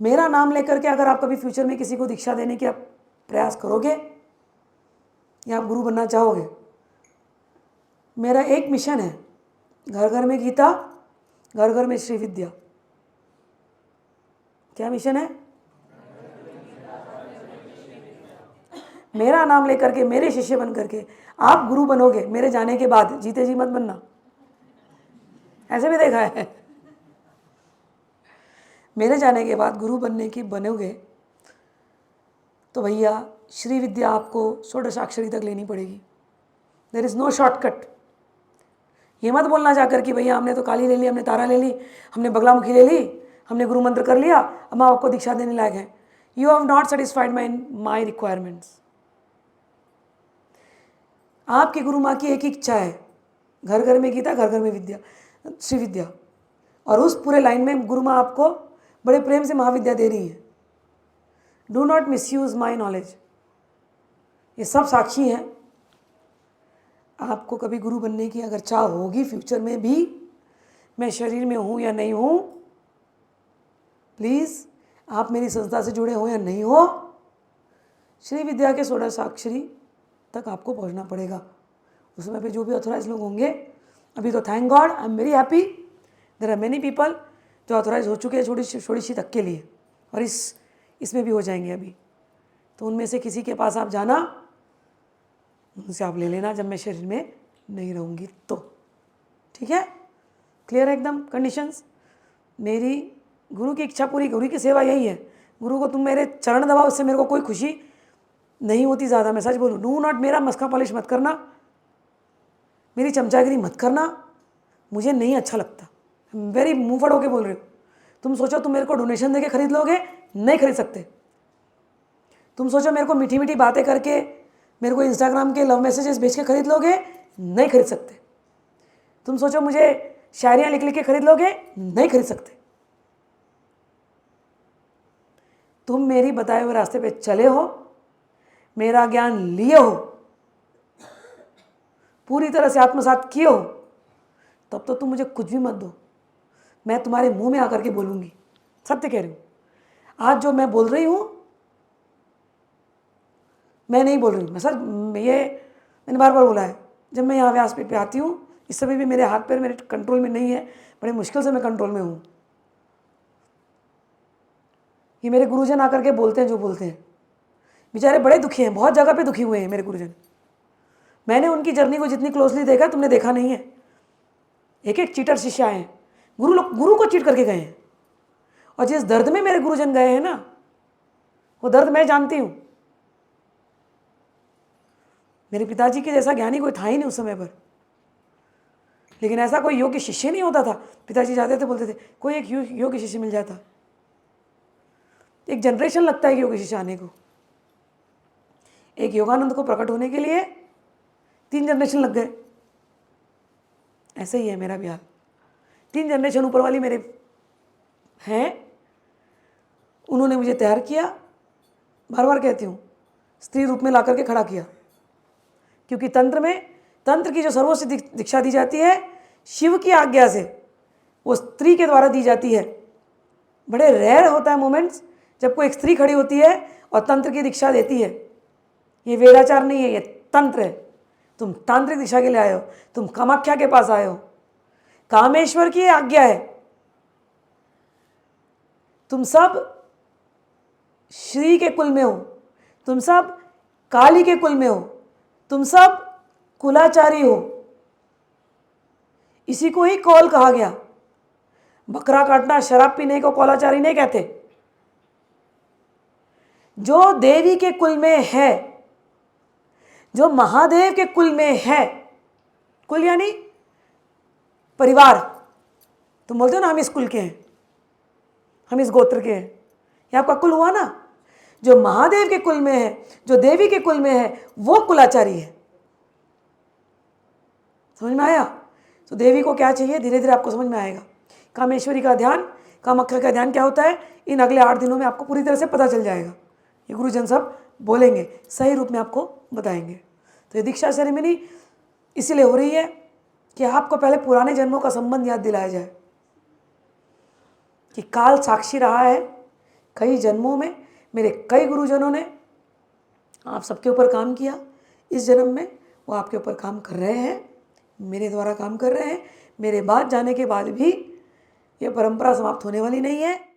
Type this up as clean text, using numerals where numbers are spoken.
मेरा नाम लेकर के अगर आप कभी फ्यूचर में किसी को दीक्षा देने की आप प्रयास करोगे या आप गुरु बनना चाहोगे, मेरा एक मिशन है, घर घर में गीता, घर घर में श्री विद्या। क्या मिशन है? मेरा नाम लेकर के, मेरे शिष्य बन करके आप गुरु बनोगे मेरे जाने के बाद, जीते जी मत बनना। ऐसे भी देखा है। मेरे जाने के बाद गुरु बनने की बनोगे तो भैया श्री विद्या आपको षोडशाक्षरी तक लेनी पड़ेगी। There is no shortcut. ये मत बोलना जाकर कि भैया हमने तो काली ले ली, हमने तारा ले ली, हमने बगलामुखी ले ली, हमने गुरु मंत्र कर लिया, अब हम आपको दीक्षा देने लायक हैं। You have not satisfied my requirements. आपकी गुरु माँ की एक ही इच्छा है, घर घर में गीता, घर घर में विद्या, श्री विद्या। और उस पूरे लाइन में गुरु माँ आपको बड़े प्रेम से महाविद्या दे रही है। Do not misuse my knowledge. ये सब साक्षी हैं। आपको कभी गुरु बनने की अगर चाह होगी फ्यूचर में भी, मैं शरीर में हूँ या नहीं हूँ, प्लीज़ आप मेरी संस्था से जुड़े हो या नहीं हो, श्री विद्या के षोडशाक्षरी तक आपको पहुँचना पड़ेगा। उसमें भी जो भी ऑथोराइज लोग होंगे, अभी तो thank God I am very happy there are many people जो ऑथोराइज हो चुके हैं षोडशी तक के लिए, और इसमें भी हो जाएंगे अभी। तो उनमें से किसी के पास आप जाना, उनसे आप ले लेना जब मैं शरीर में नहीं रहूँगी तो। ठीक है? क्लियर है एकदम कंडीशंस? मेरी गुरु की इच्छा पूरी, गुरु की सेवा यही है। गुरु को तुम मेरे चरण दबाओ, उससे मेरे को कोई खुशी नहीं होती ज़्यादा। मैं सच बोलूँ, डू नॉट मेरा मस्का पॉलिश मत करना, मेरी चमचागिरी मत करना, मुझे नहीं अच्छा लगता। वेरी मुँह फड़ होके बोल रही हूँ। तुम सोचो तुम मेरे को डोनेशन देके खरीद लोगे, नहीं खरीद सकते। तुम सोचो मेरे को मीठी मीठी बातें करके, मेरे को इंस्टाग्राम के लव मैसेजेस भेज के खरीद लोगे, नहीं खरीद सकते। तुम सोचो मुझे शायरियाँ लिख लिख के खरीद लोगे, नहीं खरीद सकते। तुम मेरी बताए हुए रास्ते पे चले हो, मेरा ज्ञान लिए हो, पूरी तरह से आत्मसात किए हो, तब तो तुम मुझे कुछ भी मत दो, मैं तुम्हारे मुंह में आकर के बोलूँगी। सत्य कह रही हूँ। आज जो मैं बोल रही हूँ, मैं नहीं बोल रही हूँ, मैं सर, ये मैंने बार बार बोला है। जब मैं यहाँ व्यासपीठ पे आती हूँ, इस समय भी मेरे हाथ पैर मेरे कंट्रोल में नहीं है, बड़े मुश्किल से मैं कंट्रोल में हूँ। ये मेरे गुरुजन आकर के बोलते हैं जो बोलते हैं, बेचारे बड़े दुखी हैं, बहुत जगह पे दुखी हुए हैं मेरे गुरुजन। मैंने उनकी जर्नी को जितनी क्लोजली देखा, तुमने देखा नहीं है। एक एक चीटर शिष्य आए हैं, गुरु को चीट करके गए हैं। और जिस दर्द में मेरे गुरुजन गए हैं ना, वो दर्द मैं जानती हूँ। मेरे पिताजी के जैसा ज्ञानी कोई था ही नहीं उस समय पर, लेकिन ऐसा कोई योग्य शिष्य नहीं होता था। पिताजी जाते थे, बोलते थे कोई एक योग्य शिष्य मिल जाता। एक जनरेशन लगता है योग्य शिष्य आने को। एक योगानंद को प्रकट होने के लिए 3 जनरेशन लग गए। ऐसे ही है मेरा भी हाल। 3 जनरेशन ऊपर वाली मेरे हैं, उन्होंने मुझे तैयार किया। बार बार कहती हूँ, स्त्री रूप में ला करके खड़ा किया। क्योंकि तंत्र की जो सर्वोच्च दीक्षा दी जाती है, शिव की आज्ञा से, वो स्त्री के द्वारा दी जाती है। बड़े रेयर होता है मोमेंट्स जब कोई एक स्त्री खड़ी होती है और तंत्र की दीक्षा देती है। ये वेदाचार नहीं है, ये तंत्र है। तुम तांत्रिक दीक्षा के लिए आए हो, तुम कामाख्या के पास आए हो, कामेश्वर की आज्ञा है। तुम सब श्री के कुल में हो, तुम सब काली के कुल में हो, तुम सब कुलाचारी हो। इसी को ही कौल कहा गया। बकरा काटना, शराब पीने को कौलाचारी नहीं कहते। जो देवी के कुल में है, जो महादेव के कुल में है, कुल यानी परिवार, तुम बोलते हो ना हम इस कुल के हैं, हम इस गोत्र के हैं, ये आपका कुल हुआ ना। जो महादेव के कुल में है, जो देवी के कुल में है, वो कुलाचारी है। समझ में आया? तो देवी को क्या चाहिए, धीरे धीरे आपको समझ में आएगा। कामेश्वरी का ध्यान, कामाख्या का ध्यान क्या होता है, इन अगले 8 दिनों में आपको पूरी तरह से पता चल जाएगा। ये गुरुजन सब बोलेंगे, सही रूप में आपको बताएंगे। तो ये दीक्षा सेरेमनी इसीलिए हो रही है कि आपको पहले पुराने जन्मों का संबंध याद दिलाया जाए। कि काल साक्षी रहा है, कई जन्मों में मेरे कई गुरुजनों ने आप सबके ऊपर काम किया, इस जन्म में वो आपके ऊपर काम कर रहे हैं, मेरे द्वारा काम कर रहे हैं। मेरे बाद जाने के बाद भी ये परंपरा समाप्त होने वाली नहीं है।